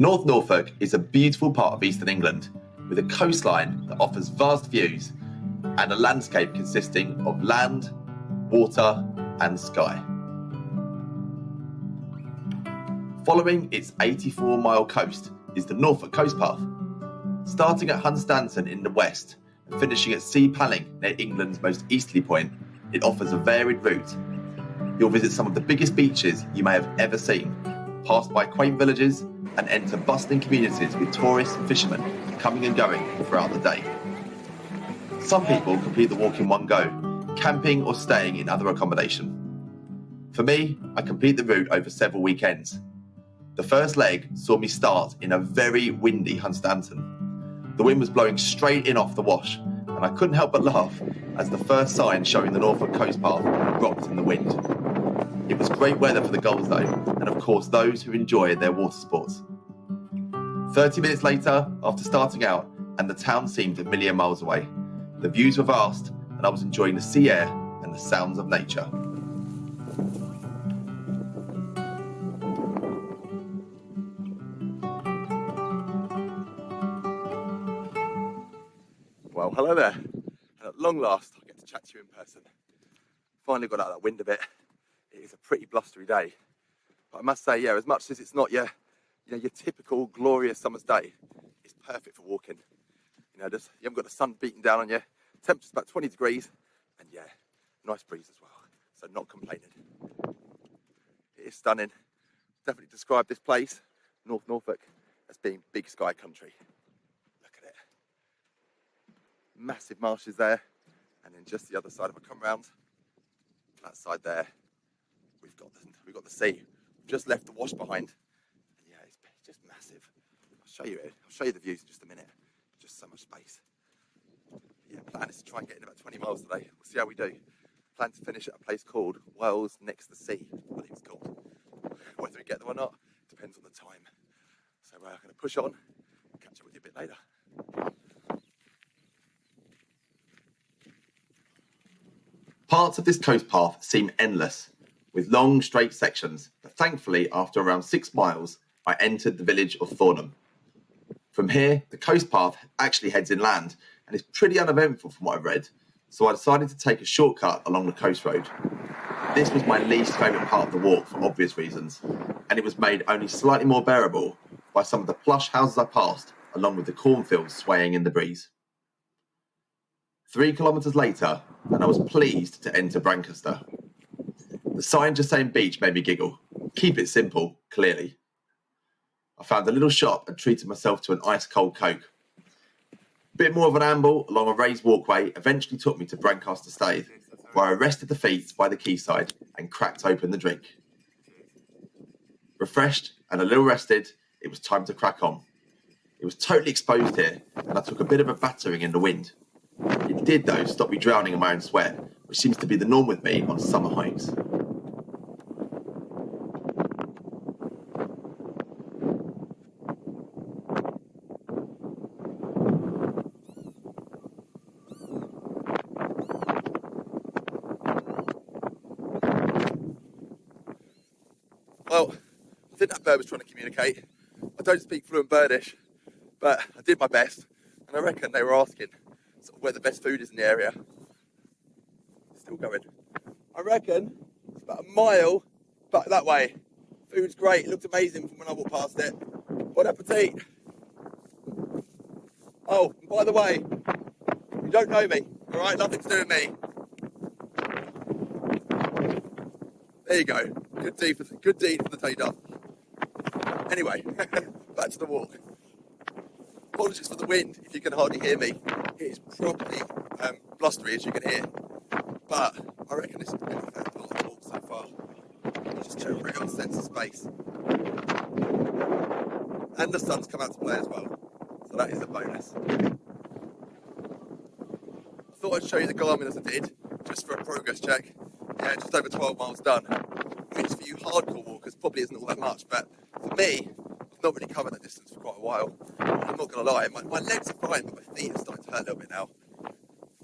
North Norfolk is a beautiful part of eastern England with a coastline that offers vast views and a landscape consisting of land, water and sky. Following its 84-mile coast is the Norfolk Coast Path, starting at Hunstanton in the west and finishing at Sea Palling near England's most easterly point. It offers a varied route. You'll visit some of the biggest beaches you may have ever seen, pass by quaint villages and enter bustling communities with tourists and fishermen coming and going throughout the day. Some people complete the walk in one go, camping or staying in other accommodation. For me, I complete the route over several weekends. The first leg saw me start in a very windy Hunstanton. The wind was blowing straight in off the wash, and I couldn't help but laugh as the first sign showing the Norfolk Coast Path rocked in the wind. It was great weather for the gulls though, and of course those who enjoy their water sports. 30 minutes later, after starting out, and the town seemed a million miles away. The views were vast, and I was enjoying the sea air and the sounds of nature. Well, hello there, and at long last I get to chat to you in person. Finally got out of that wind a bit. It is a pretty blustery day, but I must say, yeah, as much as it's not your typical glorious summer's day, it's perfect for walking. You haven't got the sun beating down on you. Temperature's about 20 degrees, and yeah, nice breeze as well. So not complaining. It is stunning. Definitely describe this place, North Norfolk, as being big sky country. Look at it. Massive marshes there, and then just the other side, if I come round, that side there, we've got the sea. We've just left the wash behind. And yeah, it's just massive. I'll show you the views in just a minute. Just so much space. Yeah, plan is to try and get in about 20 miles today. We'll see how we do. Plan to finish at a place called Wales Next to Sea, I believe it's called. Whether we get there or not depends on the time. So we're going to push on and catch up with you a bit later. Parts of this coast path seem endless, with long straight sections, but thankfully after around 6 miles I entered the village of Thornham. From here, the coast path actually heads inland and is pretty uneventful from what I've read, so I decided to take a shortcut along the coast road. This was my least favourite part of the walk for obvious reasons, and it was made only slightly more bearable by some of the plush houses I passed, along with the cornfields swaying in the breeze. 3 kilometres later, and I was pleased to enter Brancaster. The sign just saying beach made me giggle. Keep it simple, clearly. I found a little shop and treated myself to an ice-cold Coke. A bit more of an amble along a raised walkway eventually took me to Burnham Staithe, where I rested the feet by the quayside and cracked open the drink. Refreshed and a little rested, it was time to crack on. It was totally exposed here, and I took a bit of a battering in the wind. It did, though, stop me drowning in my own sweat, which seems to be the norm with me on summer hikes. Well, I think that bird was trying to communicate. I don't speak fluent birdish, but I did my best, and I reckon they were asking sort of where the best food is in the area. Still going. I reckon it's about a mile back that way. Food's great, it looked amazing from when I walked past it. Bon appetit. Oh, and by the way, you don't know me, alright? Nothing to do with me. There you go. Good deed for the tater. Anyway, back to the walk. Apologies for the wind if you can hardly hear me. It is properly blustery, as you can hear. But I reckon this has been a fair part of the walk so far. You just get a real sense of space. And the sun's come out to play as well. So that is a bonus. I thought I'd show you the Garmin as I did, just for a progress check. Yeah, just over 12 miles done. Which for you hardcore walkers probably isn't all that much, but for me, I've not really covered that distance for quite a while. I'm not going to lie, my legs are fine, but my feet are starting to hurt a little bit now.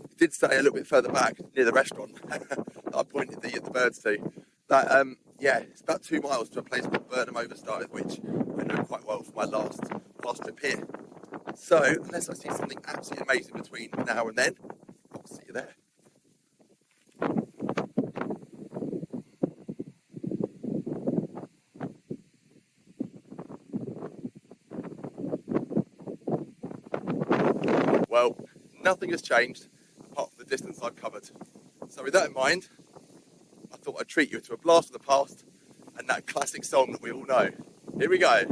It did say a little bit further back, near the restaurant, that I pointed the birds to, that Yeah, it's about 2 miles to a place called Burnham Overy Staithe, which I know quite well from my last trip here. So, unless I see something absolutely amazing between now and then, I'll see you there. Well, nothing has changed apart from the distance I've covered. So with that in mind, I thought I'd treat you to a blast from the past and that classic song that we all know. Here we go.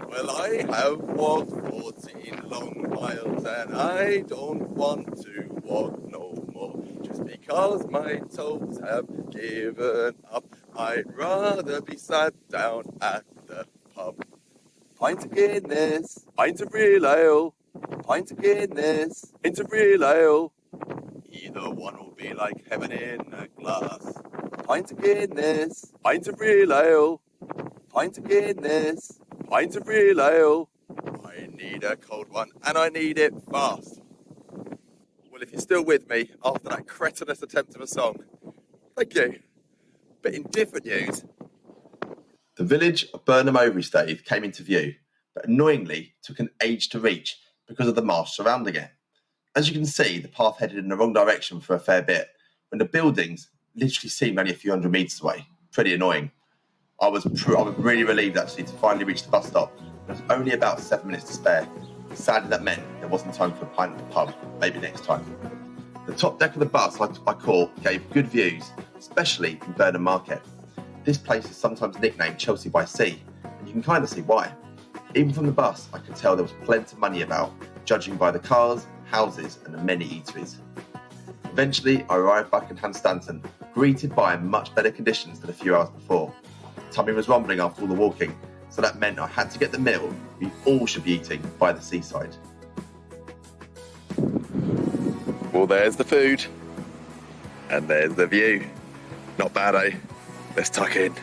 Well, I have walked 14 long miles and I don't want to walk no more. Just because my toes have given up, I'd rather be sat down at the pub. Pint of Guinness, pint of real ale, pint of Guinness, pint of real ale. Either one will be like heaven in a glass. Pint of Guinness, pint of real ale, pint of Guinness, pint of real ale. I need a cold one and I need it fast. Well, if you're still with me after that cretinous attempt of a song, thank you. But in different news, the village of Burnham Overy Staithe came into view, but annoyingly took an age to reach because of the marsh surrounding it. As you can see, the path headed in the wrong direction for a fair bit, when the buildings literally seemed only a few hundred metres away. Pretty annoying. I was really relieved actually to finally reach the bus stop. There was only about 7 minutes to spare. Sadly, that meant there wasn't time for a pint at the pub. Maybe next time. The top deck of the bus I caught gave good views, especially from Burnham Market. This place is sometimes nicknamed Chelsea by Sea, and you can kind of see why. Even from the bus, I could tell there was plenty of money about, judging by the cars, houses, and the many eateries. Eventually, I arrived back in Hunstanton, greeted by much better conditions than a few hours before. Tummy was rumbling after all the walking, so that meant I had to get the meal we all should be eating by the seaside. Well, there's the food, and there's the view. Not bad, eh? Let's tuck in.